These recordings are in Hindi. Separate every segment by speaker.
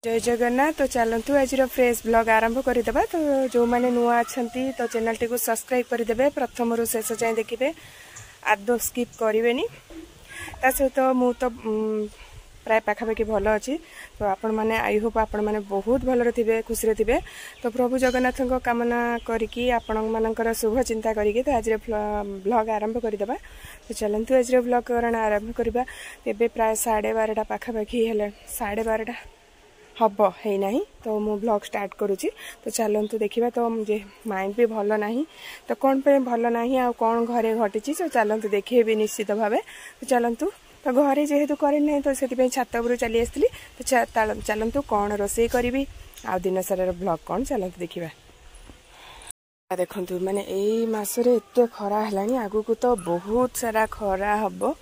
Speaker 1: जय जगन्नाथ। तो चलतु आज फ्रेश ब्लॉग आरंभ करदेबा। तो जो मैंने नुआ अच्छा तो चैनल टी को सब्सक्राइब करदेबे, प्रथम रु शेष जाए देखिए, आदौ स्किप करेनि। ता सहित मु तो प्राय पाखापाखि भल अच्छी। तो आपण मैंने आई होप आपण मैंने बहुत भल थे, खुशी थे। तो प्रभु जगन्नाथ कामना करी आपण मानकर शुभ चिंता करी तो आज ब्लॉग आरंभ करदेबा। तो चलतु आज ब्लॉग करण आरंभ करवा। एबे प्राय 12:30 पाखापाखि है, 12:30 हम है ना। तो मु ब्लॉग स्टार्ट करुच्ची। तो चलतु देखा। तो मुझे माइंड भी भल ना, तो कौन पे भल ना आ कौन घरे घटी। तो चलतु देखे भी निश्चित भाव। तो चलतु। तो घरे जेहेतु करेन्ट नहीं, तो से छात उपर चली आसती। तो चलतु कौन रोषे करी आ दिन सारा ब्लॉग कौन चलतु देखा। देखु माने यही मसरे एत खरा है, आगु को तो बहुत सारा खरा हम।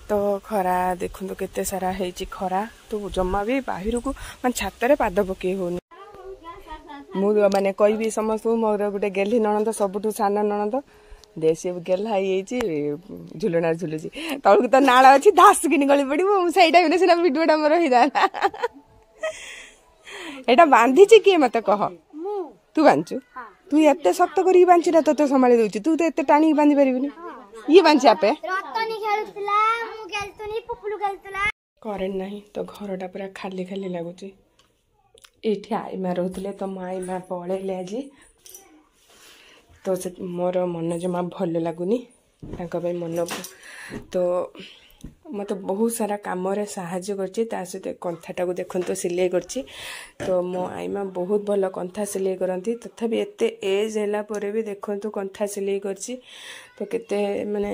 Speaker 1: तो खरा देखु केते सारा है खरा। तो जमा भी बाहर को मान छाତରେ पाद पकई होनी। मु माने कहि समस्त मोर गोटे गेली नणंद, सबुठू सान नणंद देसी गेला झुलना झुलुची तौक तो नाल अच्छी धास कि गली पड़ो से सीना भिडियोटा मोर एटा बांधी किए मत कह। तू बांधु तू एत शक्त कर बांधीटा तो संभाली दौची। तू तो एत टाणी बांधि पारिबुनी। ये बांधी आपे करेन्ट नहीं। तो घरटा पूरा खाली खाली लगुच। ये आईमा रोते तो मो आईमा पलैले आज। तो से मोर मन जमा भल लगुनि मन। तो मत बहुत सारा कम साहाଯ୍य करछि। ता सहित कंथाटा को देखंतो सिलाई करछि। तो मो आईमा बहुत भल कंथा सिलाई करती। तथापि एते एज हैला परे भी देखंतो कंथा सिलाई करछि। तो केते माने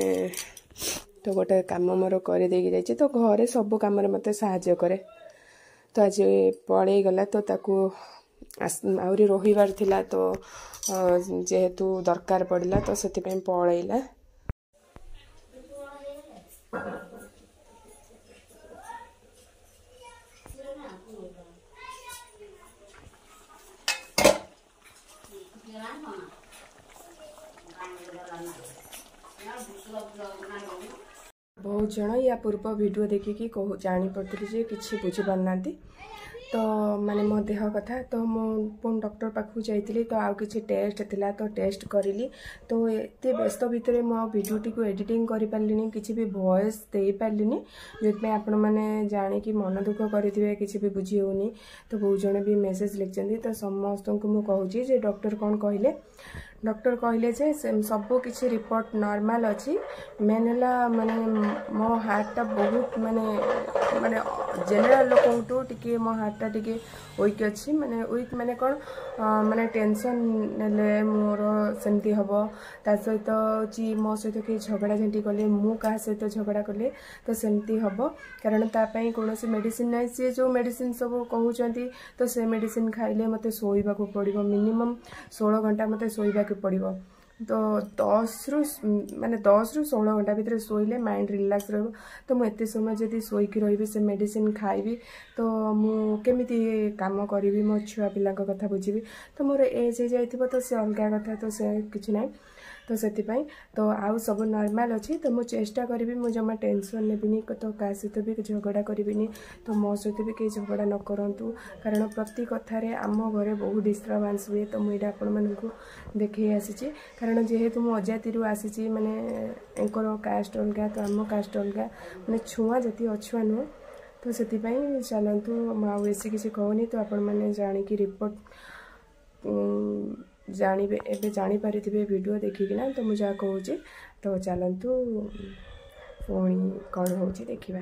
Speaker 1: तो गोटे कम मोर कर देकी जाइए। तो घरे सब कम मत साहाଯ୍य करे। तो आज पड़े गला। तो ताकू आहरी रहीबार थिला। तो जेहेतु दरकार पड़ला तो से पलैला। बहुत जन या पूर्व वीडियो देखिकी जानी पड़ती जे किसी बुझी पारना। तो माने मो देह कथा। तो मो डॉक्टर पाखु जाइली। तो आउ किसी टेस्ट थिला। तो टेस्ट करी। तो एत व्यस्त भितर मो वीडियोटी को एडिटिंग कर पार्लिनी, किसी भी वॉइस दे पार्लिनी, जो आपण मैंने जानिकी मन दुख करेंगे किसी भी बुझी होनी। तो बहुत जन भी मेसेज लिखते। तो समस्त को मुझे कहूँ जे डॉक्टर कौन कहले। डॉक्टर कहले जे सब किसी रिपोर्ट नॉर्मल अच्छी। मेन है माने मो हार्टा बहुत माने माने जनरल लोक टी मो हार्टा टी वीक अच्छी। माने वीक माने कौन माने टेंशन नेले मोर सेमती हम। ता सहित जी मो सहित कि झगड़ा झेंटी कले, मु क्या सहित झगड़ा कले तो सेमती हम। कारण तापाई कौन मेडिसिन ना, सी जो मेडिसिन सब कहते। तो से मेडिसिन खाइले मते सोइबा को पड़िबो। मिनिमम 16 घंटा मते सोइबा को पड़िबो। तो 10 रु 16 घंटा भितर सोइले माइंड रिलैक्स रहो। तो मुझे समय जदि सोईकी रही से मेडिसिन खाइबी तो मुझे काम करी मो छुआ पिला कथा बुझी। तो मोर एज हो जाइए तो से अलग कथा। तो से किसी ना। तो से तो आउ सब नॉर्मल अच्छी। तो मुझे चेष्टा करी मु जमा टेंशन नेबिनी। तो क्या सहित भी झगड़ा करी। तो मो सहित भी कहीं झगड़ा न करूँ। कारण प्रति कथार आम घरे बहुत डिस्टर्बांस हुए। तो मुझे आपण मानक देखे आसी। कारण जेहेतु मो अजाति आसी माने एंकर कास्ट अलग। तो आम कास्ट अलग माने छुआ जाती अछुआ नुह। तो से चलतु मुझे किसी कहूनी। तो आपण मैंने जानिकी रिपोर्ट जानवे एवं जानीपारे वीडियो देखिकिना। तो मुझे कहूँ। तो चलतु पुणी कौन हो देखा।